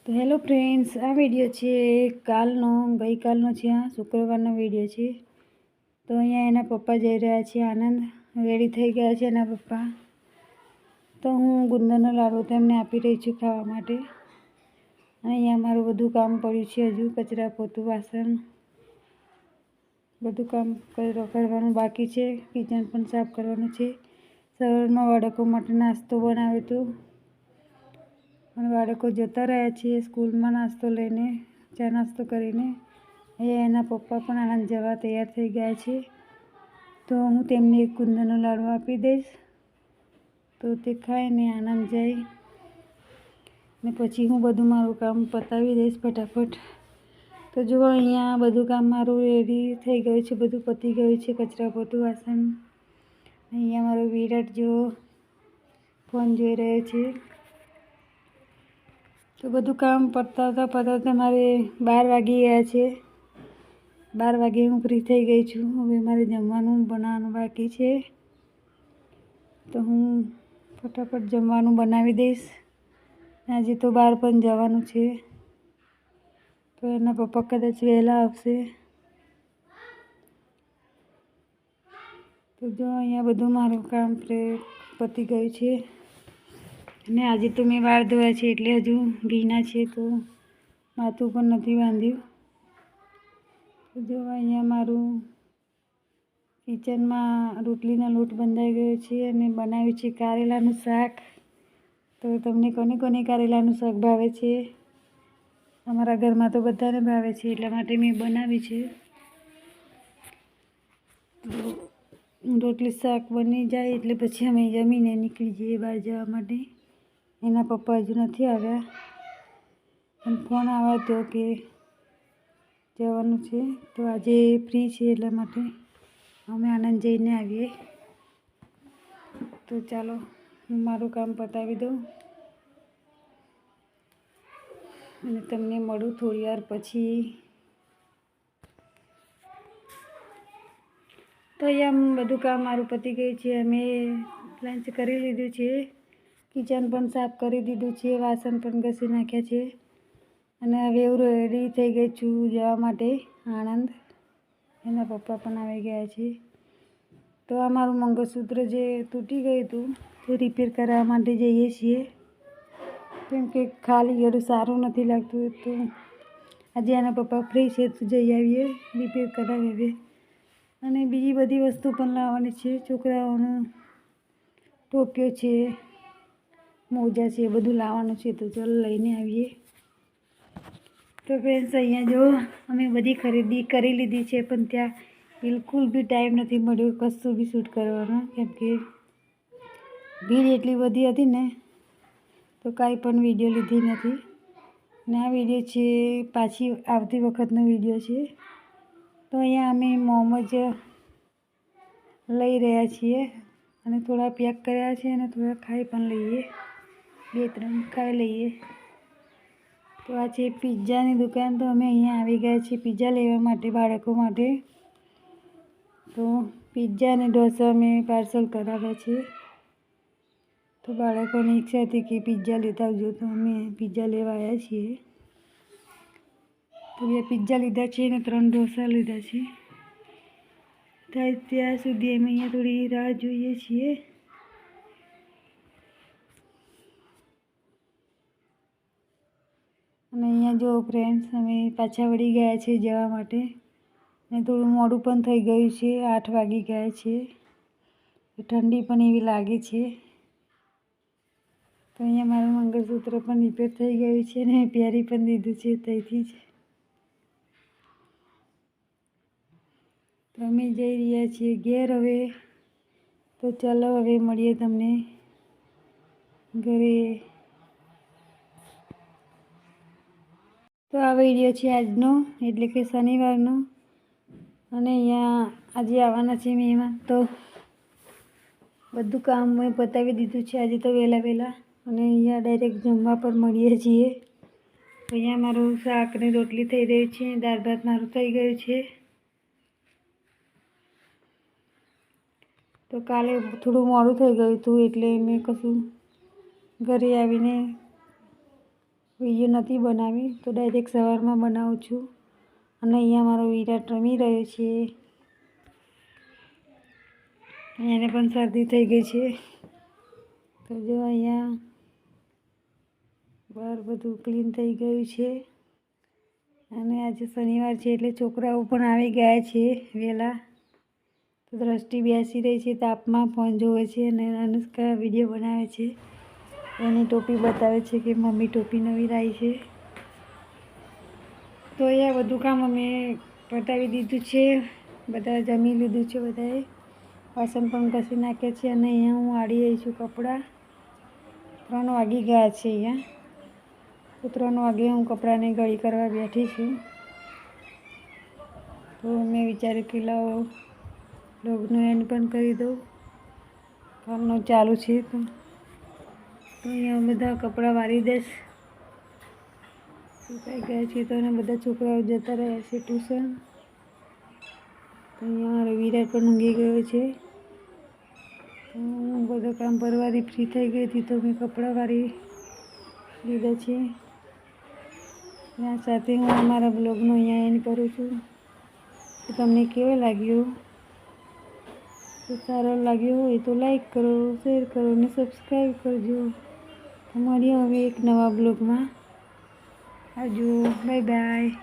તો hello friends, આ video છે ગઈકાલનો છે. આ શુક્રવારનો વિડીયો છે. તો અહીંયા એના પપ્પા જઈ રહ્યા છે આણંદ. રેડી થઈ ગયા છે એના પપ્પા. તો હું ગુંદરનો લાડવો તેમને આપી રહી છું ખાવા માટે. અહીંયા મારું બધું કામ પડ્યું છે, હજુ કચરા પોતું વાસણ બધું કામ કરવાનું બાકી છે. કિચન પણ સાફ કરવાનું છે. સવારમાં બાળકો માટે નાસ્તો બનાવ્યો હતો અને બાળકો જતા રહ્યા છે સ્કૂલમાં નાસ્તો લઈને, ચા નાસ્તો કરીને. અહીંયા એના પપ્પા પણ આણંદ જવા તૈયાર થઈ ગયા છે. તો હું તેમને એક ગુંદરનો લાડવો આપી દઈશ, તો તે ખાઈને આણંદ જાય ને પછી હું બધું મારું કામ પતાવી દઈશ ફટાફટ. તો જુઓ, અહીંયા બધું કામ મારું રેડી થઈ ગયું છે, બધું પતી ગયું છે, કચરા પોતું વાસણ. અહીંયા મારો વિરાટ જો ફોન જોઈ રહ્યો છે. તો બધું કામ પતાવતા મારે 12 વાગી ગયા છે. 12 વાગે હું ફ્રી થઈ ગઈ છું. હવે મારે જમવાનું બનાવવાનું બાકી છે, તો હું ફટાફટ જમવાનું બનાવી દઈશ. આજે તો બહાર પણ જવાનું છે, તો એના પપ્પા કદાચ વહેલા આવશે. તો જો અહીંયા બધું મારું કામ પતી ગયું છે. અને આજે તો મેં વાળ ધોયા છે એટલે હજુ ભીના છે, તો માથું પણ નથી બાંધ્યું. તો જો અહીંયા મારું કિચનમાં રોટલીનો લોટ બંધાઈ ગયો છે અને બનાવ્યું છે કારેલાનું શાક. તો તમને કોને કારેલાનું શાક ભાવે છે? અમારા ઘરમાં તો બધાને ભાવે છે, એટલા માટે મેં બનાવી છે. રોટલી શાક બની જાય એટલે પછી અમે જમીને નીકળી જઈએ બહાર જવા માટે. એના પપ્પા હજુ નથી આવ્યા, અને ફોન આવ્યો હતો કે જવાનું છે. તો આજે ફ્રી છે એટલા માટે અમે આણંદ જઈને આવીએ. તો ચાલો હું મારું કામ પતાવી દઉં અને તમને મળું થોડી વાર પછી. તો અહીંયા બધું કામ મારું પતી ગયું છે. અમે લંચ કરી લીધું છે, કિચન પણ સાફ કરી દીધું છે, વાસણ પણ ઘસી નાખ્યા છે, અને હવે હું રેડી થઈ ગઈ છું જવા માટે આણંદ. એના પપ્પા પણ આવી ગયા છે. તો આ મારું મંગળસૂત્ર જે તૂટી ગયું હતું તે રિપેર કરવા માટે જઈએ છીએ, કેમ કે ખાલી ઘરું સારું નથી લાગતું. તો આજે એના પપ્પા ફ્રી છે તો જઈ આવીએ, રિપેર કરાવીએ. અને બીજી બધી વસ્તુ પણ લાવવાની છે. છોકરાઓનું ટોપિયો છે, મોજા છે, બધું લાવવાનું છે. તો ચાલો લઈને આવીએ. તો ફ્રેન્ડ્સ, અહીંયા જો અમે બધી ખરીદી કરી લીધી છે, પણ ત્યાં બિલકુલ બી ટાઈમ નથી મળ્યો કશું બી શૂટ કરવાનો, કેમ કે ભીડ એટલી બધી હતી ને, તો કાંઈ પણ વિડીયો લીધી નથી. ને આ વિડીયો છે પાછી આવતી વખતનો વિડીયો છે. તો અહીંયા અમે મોમોજ લઈ રહ્યા છીએ અને થોડા પેક કર્યા છે અને થોડા ખાઈ પણ લઈએ, 2-3 ખાઈ લઈએ. તો આ છે પિઝાની દુકાન. તો અમે અહીંયા આવી ગયા છીએ પિઝા લેવા માટે બાળકો માટે. તો પિઝા અને ઢોસા અમે પાર્સલ કરાવ્યા છે. તો બાળકોની ઈચ્છા હતી કે પિઝા લેતા આવજો, તો અમે પિઝા લેવા આવ્યા છીએ. તો 2 પિઝા લીધા છે અને 3 ઢોસા લીધા છે. ત્યાં સુધી અમે અહીંયા થોડી રાહ જોઈએ છીએ. અને અહીંયા જો ફ્રેન્ડ્સ, અમે પાછા વળી ગયા છે જવા માટે, અને થોડું મોડું પણ થઈ ગયું છે. 8 વાગી ગયા છે. ઠંડી પણ એવી લાગે છે. તો અહીંયા મારું મંગળસૂત્ર પણ રિપેર થઈ ગયું છે અને પહેરી પણ દીધું છે ત્યાંથી જ. તો અમે જઈ રહ્યા છીએ ઘેર હવે. તો ચાલો હવે મળીએ તમને ઘરે. તો આ વિડીયો છે આજનો, એટલે કે શનિવારનો. અને અહીંયા આજે આવવાના છે મહેમાન, તો બધું કામ મેં પતાવી દીધું છે આજે તો વહેલા. અને અહીંયા ડાયરેક્ટ જમવા પર મળીએ છીએ. અહીંયા મારું શાક ને રોટલી થઈ રહી છે, દાળ ભાત મારું થઈ ગયું છે. તો કાલે થોડું મોડું થઈ ગયું હતું એટલે મેં કશું ઘરે આવીને વિડીયો નથી બનાવી તો ડાયરેક્ટ સવારમાં બનાવું છું. અને અહીંયા મારો વિરાટ રમી રહ્યો છે. એને પણ શરદી થઈ ગઈ છે. તો જો અહીંયા બહાર બધું ક્લીન થઈ ગયું છે. અને આજે શનિવાર છે એટલે છોકરાઓ પણ આવી ગયા છે વહેલા. તો દ્રષ્ટિ બેસી રહી છે તાપમાં, ફોન જોવે છે અને અનુષ્કા વિડીયો બનાવે છે. એની ટોપી બતાવે છે કે મમ્મી ટોપી નવી લાવી છે. તો અહીંયા બધું કામ અમે પતાવી દીધું છે. બધા જમી લીધું છે બધાએ. વાસણ પણ ઘસી નાખ્યા છે. અને અહીંયા હું આડી રહી છું કપડાં. 3 વાગી ગયા છે અહીંયા. તો 3 વાગે હું કપડાંને ઘડી કરવા બેઠી છું. તો મેં વિચાર્યું કે લાવો બ્લોગનું એન્ડ પણ કરી દઉં. કામનું ચાલુ છે તો અહીંયા બધા કપડાં વાળી દઈશ. સુકાઈ ગયા છે તો એના બધા છોકરાઓ જતા રહ્યા છે ટ્યુશન. તો અહીંયા મારો વિરાટ પણ ઊંઘી ગયો છે. તો હું બધા કામ પરવારી ફ્રી થઈ ગઈ હતી તો મેં કપડાં વાળી લીધા છે. ત્યાં સાથે હું અમારા બ્લોગનો અહીંયા એન્ડ કરું છું. તો તમને કેવો લાગ્યો? તો સારો લાગ્યો હોય તો લાઈક કરો, શેર કરો અને સબસ્ક્રાઈબ કરજો. તો મળીએ હવે એક નવા બ્લોગમાં. આવજો, બાય બાય.